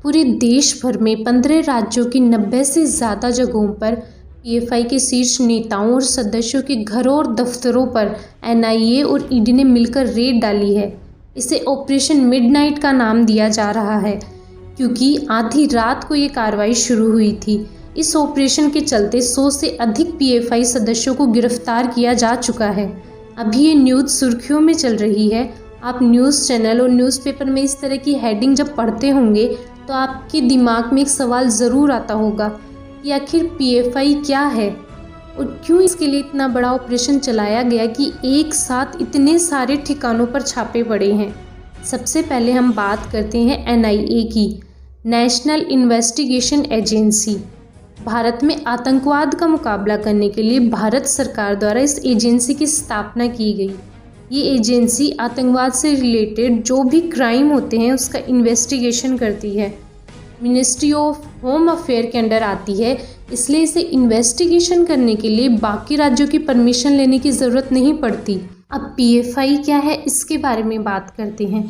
पूरे देश भर में 15 राज्यों की 90 से ज़्यादा जगहों पर पीएफआई के शीर्ष नेताओं और सदस्यों के घरों और दफ्तरों पर एनआईए और ईडी ने मिलकर रेड डाली है। इसे ऑपरेशन मिडनाइट का नाम दिया जा रहा है क्योंकि आधी रात को ये कार्रवाई शुरू हुई थी। इस ऑपरेशन के चलते 100 से अधिक पीएफआई सदस्यों को गिरफ्तार किया जा चुका है। अभी ये न्यूज़ सुर्खियों में चल रही है। आप न्यूज़ चैनल और न्यूज़पेपर में इस तरह की हेडिंग जब पढ़ते होंगे तो आपके दिमाग में एक सवाल ज़रूर आता होगा कि आखिर पीएफआई क्या है और क्यों इसके लिए इतना बड़ा ऑपरेशन चलाया गया कि एक साथ इतने सारे ठिकानों पर छापे पड़े हैं। सबसे पहले हम बात करते हैं एनआईए की, नेशनल इन्वेस्टिगेशन एजेंसी। भारत में आतंकवाद का मुकाबला करने के लिए भारत सरकार द्वारा इस एजेंसी की स्थापना की गई। ये एजेंसी आतंकवाद से रिलेटेड जो भी क्राइम होते हैं उसका इन्वेस्टिगेशन करती है। मिनिस्ट्री ऑफ होम अफेयर के अंडर आती है, इसलिए इसे इन्वेस्टिगेशन करने के लिए बाकी राज्यों की परमिशन लेने की ज़रूरत नहीं पड़ती। अब पीएफआई क्या है इसके बारे में बात करते हैं।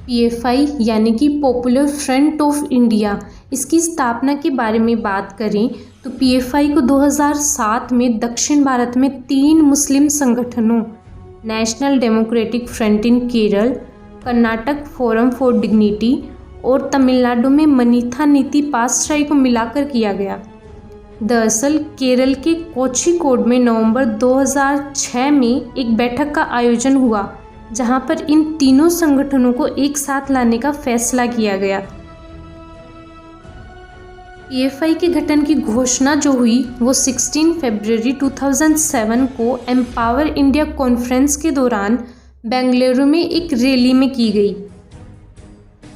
पीएफआई यानी कि पॉपुलर फ्रंट ऑफ इंडिया, इसकी स्थापना के बारे में बात करें तो पीएफआई को 2007 में दक्षिण भारत में 3 मुस्लिम संगठनों, national democratic front in Kerala, Karnataka forum for dignity और तमिलनाडु में मनीथा नीति पासराई को मिलाकर किया गया। दरअसल केरल के कोझिकोड में नवंबर 2006 में एक बैठक का आयोजन हुआ जहां पर इन तीनों संगठनों को एक साथ लाने का फैसला किया गया। पीएफआई के गठन की घोषणा जो हुई वो 16 फरवरी 2007 को एम्पावर इंडिया कॉन्फ्रेंस के दौरान बेंगलुरु में एक रैली में की गई।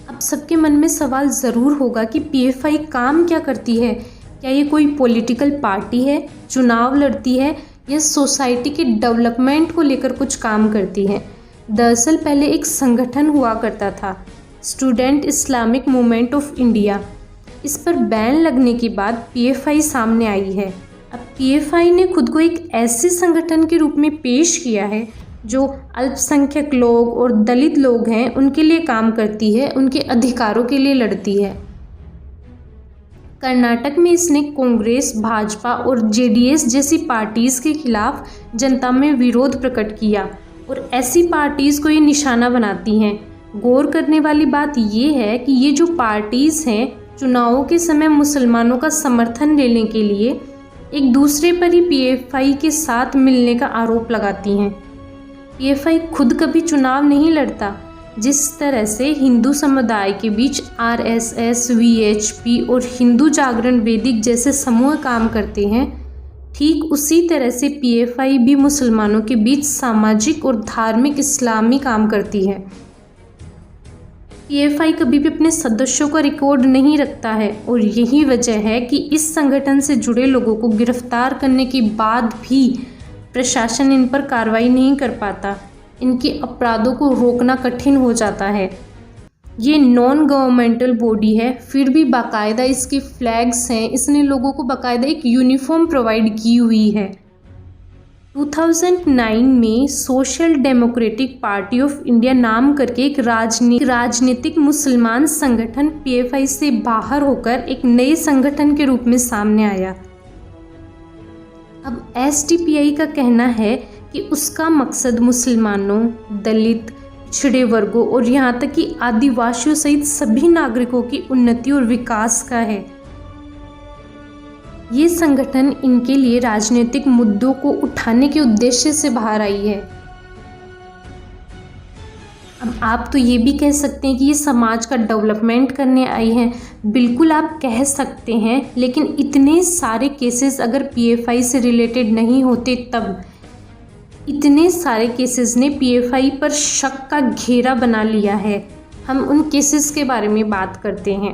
अब सबके मन में सवाल ज़रूर होगा कि पीएफआई काम क्या करती है। क्या ये कोई पॉलिटिकल पार्टी है, चुनाव लड़ती है या सोसाइटी के डेवलपमेंट को लेकर कुछ काम करती है। दरअसल पहले एक संगठन हुआ करता था, student Islamic movement of India. इस पर बैन लगने के बाद पीएफआई सामने आई है। अब पीएफआई ने खुद को एक ऐसे संगठन के रूप में पेश किया है जो अल्पसंख्यक लोग और दलित लोग हैं उनके लिए काम करती है, उनके अधिकारों के लिए लड़ती है। कर्नाटक में इसने कांग्रेस, भाजपा और जेडीएस जैसी पार्टीज़ के खिलाफ जनता में विरोध प्रकट किया और ऐसी पार्टीज़ को ये निशाना बनाती हैं। गौर करने वाली बात ये है कि ये जो पार्टीज़ हैं चुनावों के समय मुसलमानों का समर्थन लेने के लिए एक दूसरे पर ही पीएफआई के साथ मिलने का आरोप लगाती हैं। पीएफआई खुद कभी चुनाव नहीं लड़ता। जिस तरह से हिंदू समुदाय के बीच आरएसएस, वीएचपी और हिंदू जागरण वैदिक जैसे समूह काम करते हैं, ठीक उसी तरह से पीएफआई भी मुसलमानों के बीच सामाजिक और धार्मिक इस्लामी काम करती है। पीएफआई कभी भी अपने सदस्यों का रिकॉर्ड नहीं रखता है और यही वजह है कि इस संगठन से जुड़े लोगों को गिरफ्तार करने के बाद भी प्रशासन इन पर कार्रवाई नहीं कर पाता। इनके अपराधों को रोकना कठिन हो जाता है। ये नॉन गवर्नमेंटल बॉडी है, फिर भी बाकायदा इसके फ्लैग्स हैं। इसने लोगों को बाकायदा एक यूनिफॉर्म प्रोवाइड की हुई है। 2009 में social democratic party of India नाम करके एक राजनीतिक मुसलमान संगठन पीएफआई से बाहर होकर एक नए संगठन के रूप में सामने आया। अब एसडीपीआई का कहना है कि उसका मकसद मुसलमानों, दलित, पिछड़े वर्गों और यहाँ तक कि आदिवासियों सहित सभी नागरिकों की उन्नति और विकास का है। ये संगठन इनके लिए राजनीतिक मुद्दों को उठाने के उद्देश्य से बाहर आई है। अब आप तो ये भी कह सकते हैं कि ये समाज का डेवलपमेंट करने आई हैं। बिल्कुल आप कह सकते हैं, लेकिन इतने सारे केसेस अगर पीएफआई से रिलेटेड नहीं होते तब इतने सारे केसेस ने पीएफआई पर शक का घेरा बना लिया है। हम उन केसेस के बारे में बात करते हैं।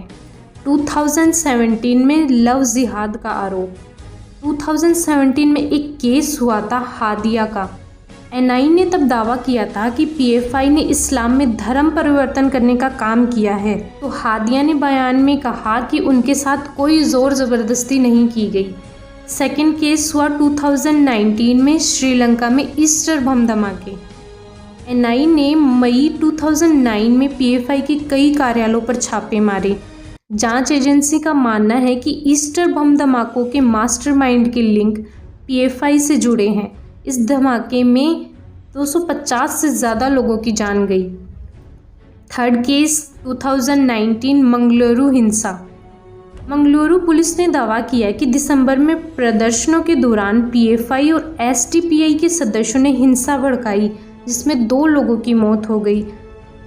2017 में लव जिहाद का आरोप। 2017 में एक केस हुआ था हादिया का। एनआई ने तब दावा किया था कि पीएफआई ने इस्लाम में धर्म परिवर्तन करने का काम किया है। तो हादिया ने बयान में कहा कि उनके साथ कोई ज़ोर ज़बरदस्ती नहीं की गई। सेकेंड केस हुआ 2019 में श्रीलंका में ईस्टर बम धमाके। एनआई ने मई 2009 में पीएफआई के कई कार्यालयों पर छापे मारे। जांच एजेंसी का मानना है कि ईस्टर बम धमाकों के मास्टरमाइंड के लिंक पीएफआई से जुड़े हैं। इस धमाके में 250 से ज़्यादा लोगों की जान गई। थर्ड केस 2019 मंगलुरु हिंसा। मंगलुरु पुलिस ने दावा किया कि दिसंबर में प्रदर्शनों के दौरान पीएफआई और एसडीपीआई के सदस्यों ने हिंसा भड़काई, जिसमें 2 लोगों की मौत हो गई।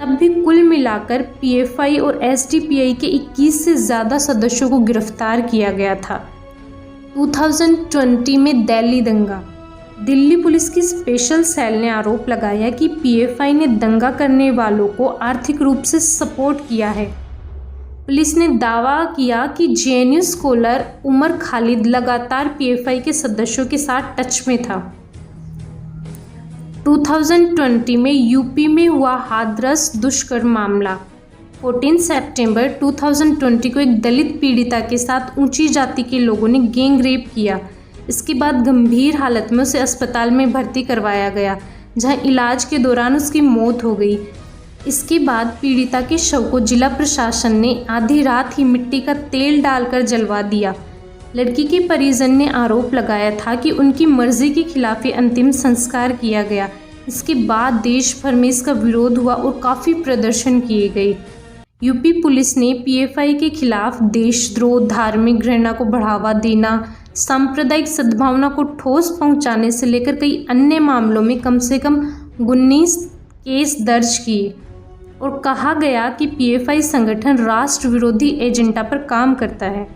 तब भी कुल मिलाकर पीएफआई और एसडीपीआई के 21 से ज़्यादा सदस्यों को गिरफ्तार किया गया था। 2020 में दिल्ली दंगा। दिल्ली पुलिस की स्पेशल सेल ने आरोप लगाया कि पीएफआई ने दंगा करने वालों को आर्थिक रूप से सपोर्ट किया है। पुलिस ने दावा किया कि जेएनयू स्कॉलर उमर खालिद लगातार पीएफआई के सदस्यों के साथ टच में था। 2020 में यूपी में हुआ हाथरस दुष्कर्म मामला। 14 सितंबर 2020 को एक दलित पीड़िता के साथ ऊंची जाति के लोगों ने गैंग रेप किया। इसके बाद गंभीर हालत में उसे अस्पताल में भर्ती करवाया गया, जहां इलाज के दौरान उसकी मौत हो गई। इसके बाद पीड़िता के शव को जिला प्रशासन ने आधी रात ही मिट्टी का तेल डालकर जलवा दिया। लड़की के परिजन ने आरोप लगाया था कि उनकी मर्जी के खिलाफ ही अंतिम संस्कार किया गया। इसके बाद देश भर में इसका विरोध हुआ और काफ़ी प्रदर्शन किए गए। यूपी पुलिस ने पीएफआई के खिलाफ देशद्रोह, धार्मिक घृणा को बढ़ावा देना, सांप्रदायिक सद्भावना को ठोस पहुंचाने से लेकर कई अन्य मामलों में कम से कम 19 केस दर्ज किए और कहा गया कि पीएफआई संगठन राष्ट्र विरोधी एजेंडा पर काम करता है।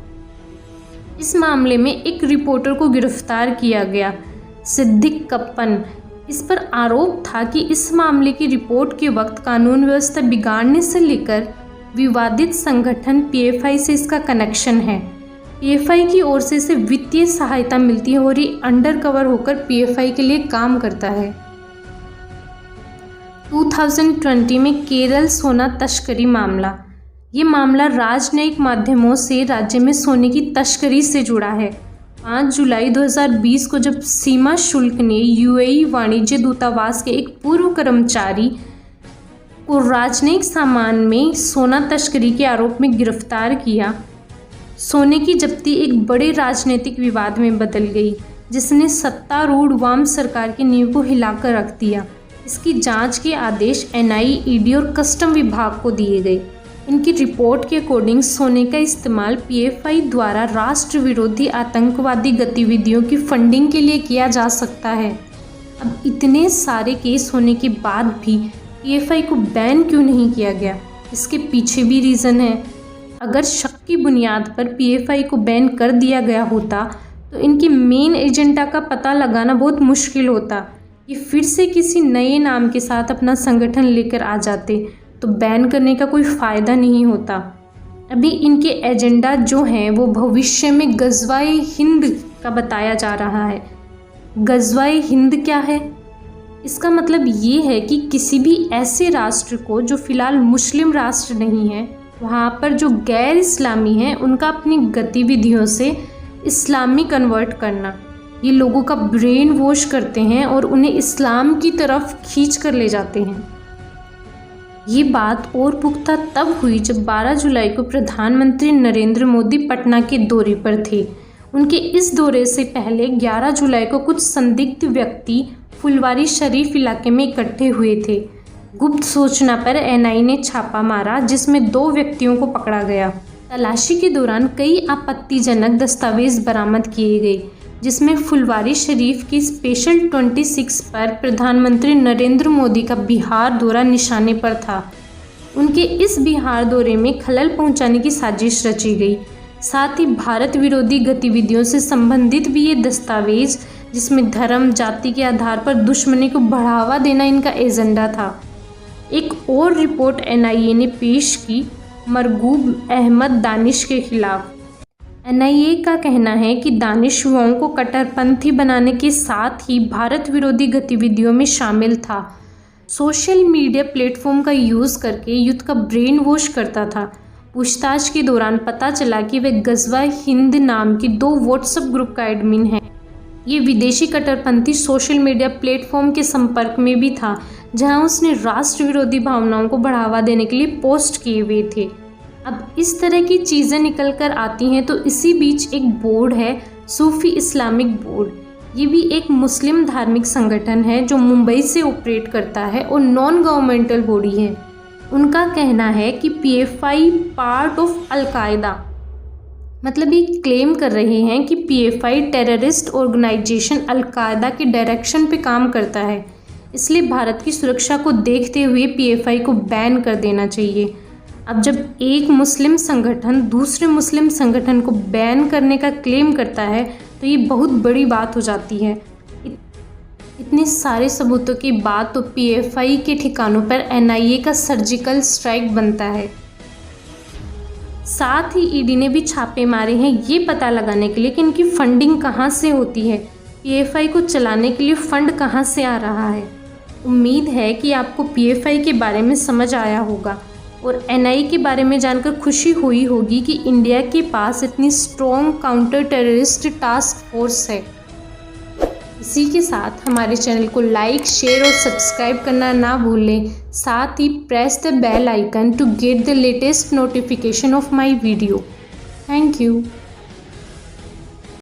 इस मामले में एक रिपोर्टर को गिरफ्तार किया गया, सिद्दीक कप्पन। इस पर आरोप था कि इस मामले की रिपोर्ट के वक्त कानून व्यवस्था बिगाड़ने से लेकर विवादित संगठन पीएफआई से इसका कनेक्शन है। पीएफआई की ओर से इसे वित्तीय सहायता मिलती है और ये अंडर कवर होकर पीएफआई के लिए काम करता है। 2020 में केरल सोना तस्करी मामला। ये मामला राजनयिक माध्यमों से राज्य में सोने की तस्करी से जुड़ा है। 5 जुलाई 2020 को जब सीमा शुल्क ने यूएई वाणिज्य दूतावास के एक पूर्व कर्मचारी को राजनयिक सामान में सोना तस्करी के आरोप में गिरफ्तार किया, सोने की जब्ती एक बड़े राजनीतिक विवाद में बदल गई, जिसने सत्तारूढ़ वाम सरकार की नींव को हिलाकर रख दिया। इसकी जांच के आदेश एनआईए, ईडी और कस्टम विभाग को दिए गए। इनकी रिपोर्ट के अकॉर्डिंग सोने का इस्तेमाल पीएफआई द्वारा राष्ट्र विरोधी आतंकवादी गतिविधियों की फंडिंग के लिए किया जा सकता है। अब इतने सारे केस होने के बाद भी पीएफआई को बैन क्यों नहीं किया गया? इसके पीछे भी रीज़न है। अगर शक की बुनियाद पर पीएफआई को बैन कर दिया गया होता तो इनकी मेन एजेंडा का पता लगाना बहुत मुश्किल होता। ये फिर से किसी नए नाम के साथ अपना संगठन लेकर आ जाते तो बैन करने का कोई फ़ायदा नहीं होता। अभी इनके एजेंडा जो हैं वो भविष्य में गज़वाए हिंद का बताया जा रहा है। गज़वाए हिंद क्या है? इसका मतलब ये है कि किसी भी ऐसे राष्ट्र को जो फ़िलहाल मुस्लिम राष्ट्र नहीं है, वहाँ पर जो गैर इस्लामी हैं उनका अपनी गतिविधियों से इस्लामी कन्वर्ट करना। ये लोगों का ब्रेन वॉश करते हैं और उन्हें इस्लाम की तरफ खींच कर ले जाते हैं। ये बात और पुख्ता तब हुई जब 12 जुलाई को प्रधानमंत्री नरेंद्र मोदी पटना के दौरे पर थे। उनके इस दौरे से पहले 11 जुलाई को कुछ संदिग्ध व्यक्ति फुलवारी शरीफ इलाके में इकट्ठे हुए थे। गुप्त सूचना पर एनआईए ने छापा मारा, जिसमें 2 व्यक्तियों को पकड़ा गया। तलाशी के दौरान कई आपत्तिजनक दस्तावेज बरामद किए गए, जिसमें फुलवारी शरीफ की स्पेशल 26 पर प्रधानमंत्री नरेंद्र मोदी का बिहार दौरा निशाने पर था। उनके इस बिहार दौरे में खलल पहुंचाने की साजिश रची गई। साथ ही भारत विरोधी गतिविधियों से संबंधित भी ये दस्तावेज, जिसमें धर्म, जाति के आधार पर दुश्मनी को बढ़ावा देना इनका एजेंडा था। एक और रिपोर्ट एनआईए ने पेश की मरगूब अहमद दानिश के खिलाफ। एनआईए का कहना है कि दानिश युवाओं को कट्टरपंथी बनाने के साथ ही भारत विरोधी गतिविधियों में शामिल था। सोशल मीडिया प्लेटफॉर्म का यूज़ करके यूथ का ब्रेन वॉश करता था। पूछताछ के दौरान पता चला कि वह गज़वाए हिंद नाम की 2 व्हाट्सएप ग्रुप का एडमिन है। ये विदेशी कट्टरपंथी सोशल मीडिया प्लेटफॉर्म के संपर्क में भी था, जहां उसने राष्ट्र विरोधी भावनाओं को बढ़ावा देने के लिए पोस्ट किए हुए थे। अब इस तरह की चीज़ें निकल कर आती हैं तो इसी बीच एक बोर्ड है, सूफ़ी इस्लामिक बोर्ड। ये भी एक मुस्लिम धार्मिक संगठन है जो मुंबई से ऑपरेट करता है और नॉन गवर्नमेंटल बॉडी है। उनका कहना है कि PFI पार्ट ऑफ अलकायदा, मतलब ये क्लेम कर रहे हैं कि PFI टेररिस्ट ऑर्गेनाइजेशन अलकायदा के डायरेक्शन पे काम करता है, इसलिए भारत की सुरक्षा को देखते हुए PFI को बैन कर देना चाहिए। अब जब एक मुस्लिम संगठन दूसरे मुस्लिम संगठन को बैन करने का क्लेम करता है तो ये बहुत बड़ी बात हो जाती है। इतने सारे सबूतों के बाद तो PFI के ठिकानों पर NIA का सर्जिकल स्ट्राइक बनता है। साथ ही ED ने भी छापे मारे हैं ये पता लगाने के लिए कि इनकी फंडिंग कहाँ से होती है, PFI को चलाने के लिए फंड कहाँ से आ रहा है। उम्मीद है कि आपको PFI के बारे में समझ आया होगा और NIA के बारे में जानकर खुशी हुई होगी कि इंडिया के पास इतनी strong counter terrorist task force है। इसी के साथ हमारे चैनल को लाइक, शेयर और सब्सक्राइब करना ना भूलें। साथ ही press the bell icon to get the latest notification of my video. Thank you.